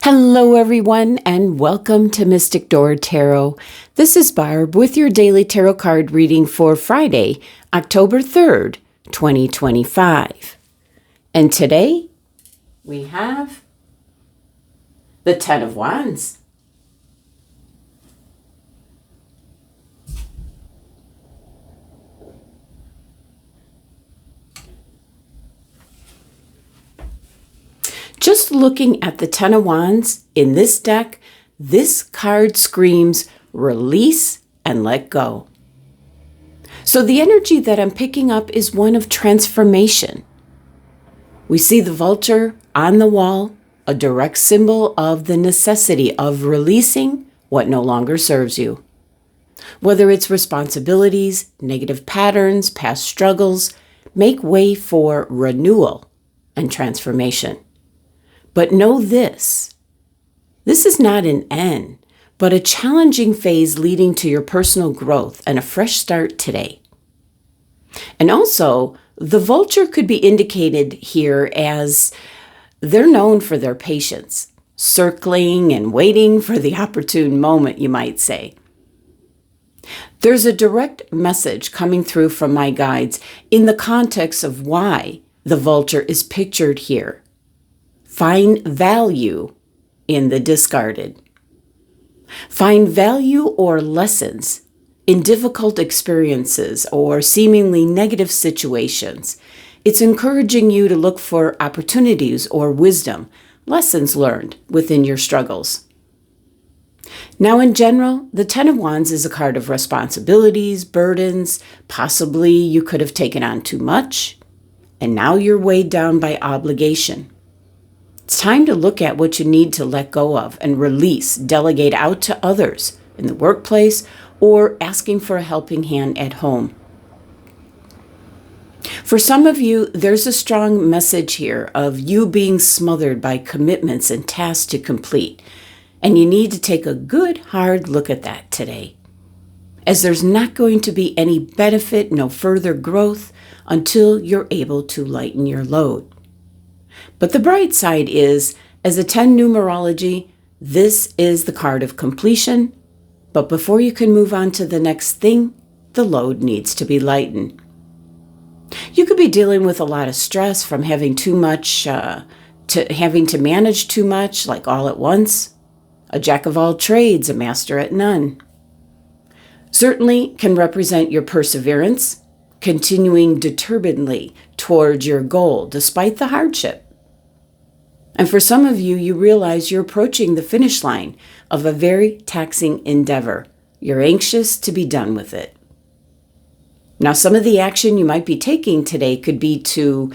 Hello, everyone, and welcome to Mystic Door Tarot. This is Barb with your daily tarot card reading for Friday, October 3rd, 2025. And today we have the Ten of Wands. Just looking at the Ten of Wands in this deck, this card screams release and let go. So the energy that I'm picking up is one of transformation. We see the vulture on the wall, a direct symbol of the necessity of releasing what no longer serves you. Whether it's responsibilities, negative patterns, past struggles, make way for renewal and transformation. But know this is not an end, but a challenging phase leading to your personal growth and a fresh start today. And also, the vulture could be indicated here as they're known for their patience, circling and waiting for the opportune moment, you might say. There's a direct message coming through from my guides in the context of why the vulture is pictured here. Find value in the discarded. Find value or lessons in difficult experiences or seemingly negative situations. It's encouraging you to look for opportunities or wisdom, lessons learned within your struggles. Now, in general, the Ten of Wands is a card of responsibilities, burdens. Possibly you could have taken on too much, and now you're weighed down by obligation. It's time to look at what you need to let go of and release, delegate out to others in the workplace or asking for a helping hand at home. For some of you, there's a strong message here of you being smothered by commitments and tasks to complete, and you need to take a good, hard look at that today, as there's not going to be any benefit, no further growth until you're able to lighten your load. But the bright side is, as a 10 numerology, this is the card of completion. But before you can move on to the next thing, the load needs to be lightened. You could be dealing with a lot of stress from having too much, to having to manage too much, like all at once. A jack of all trades, a master at none. Certainly can represent your perseverance, continuing determinedly towards your goal despite the hardship. And for some of you, you realize you're approaching the finish line of a very taxing endeavor. You're anxious to be done with it. Now, some of the action you might be taking today could be to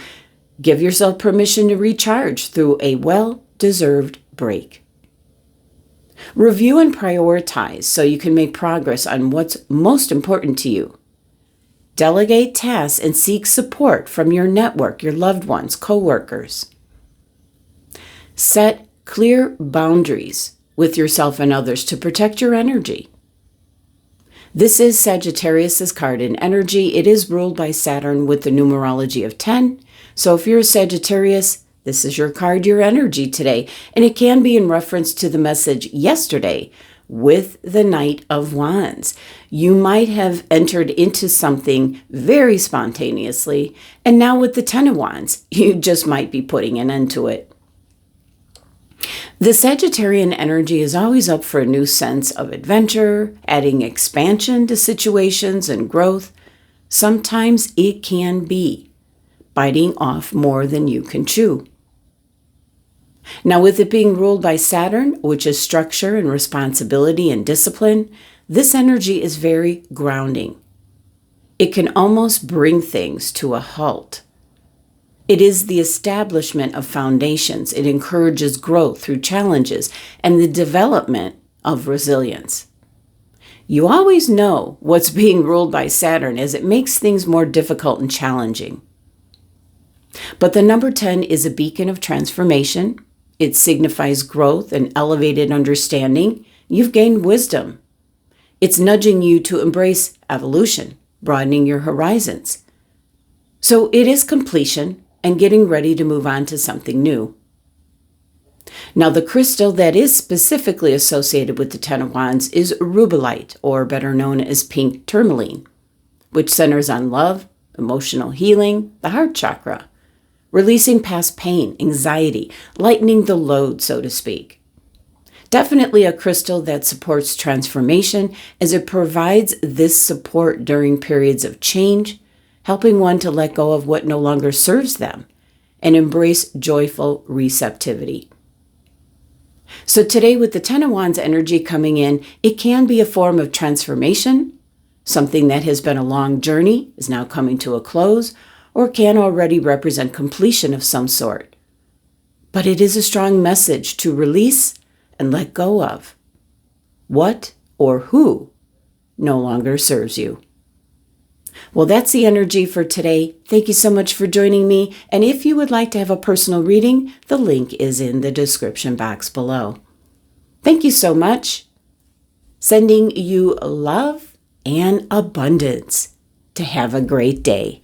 give yourself permission to recharge through a well-deserved break. Review and prioritize so you can make progress on what's most important to you. Delegate tasks and seek support from your network, your loved ones, co-workers. Set clear boundaries with yourself and others to protect your energy. This is Sagittarius's card in energy. It is ruled by Saturn with the numerology of 10. So if you're a Sagittarius, this is your card, your energy today. And it can be in reference to the message yesterday with the Knight of Wands. You might have entered into something very spontaneously, and now with the Ten of Wands, you just might be putting an end to it. The Sagittarian energy is always up for a new sense of adventure, adding expansion to situations and growth. Sometimes it can be biting off more than you can chew. Now, with it being ruled by Saturn, which is structure and responsibility and discipline, this energy is very grounding. It can almost bring things to a halt. It is the establishment of foundations. It encourages growth through challenges and the development of resilience. You always know what's being ruled by Saturn as it makes things more difficult and challenging. But the number 10 is a beacon of transformation. It signifies growth and elevated understanding. You've gained wisdom. It's nudging you to embrace evolution, broadening your horizons. So it is completion and getting ready to move on to something new. Now, the crystal that is specifically associated with the Ten of Wands is rubellite, or better known as pink tourmaline, which centers on love, emotional healing, the heart chakra, releasing past pain, anxiety, lightening the load, so to speak. Definitely a crystal that supports transformation as it provides this support during periods of change, helping one to let go of what no longer serves them and embrace joyful receptivity. So today, with the Ten of Wands energy coming in, it can be a form of transformation. Something that has been a long journey is now coming to a close, or can already represent completion of some sort. But it is a strong message to release and let go of what or who no longer serves you. Well, that's the energy for today. Thank you so much for joining me. And if you would like to have a personal reading, the link is in the description box below. Thank you so much. Sending you love and abundance to have a great day.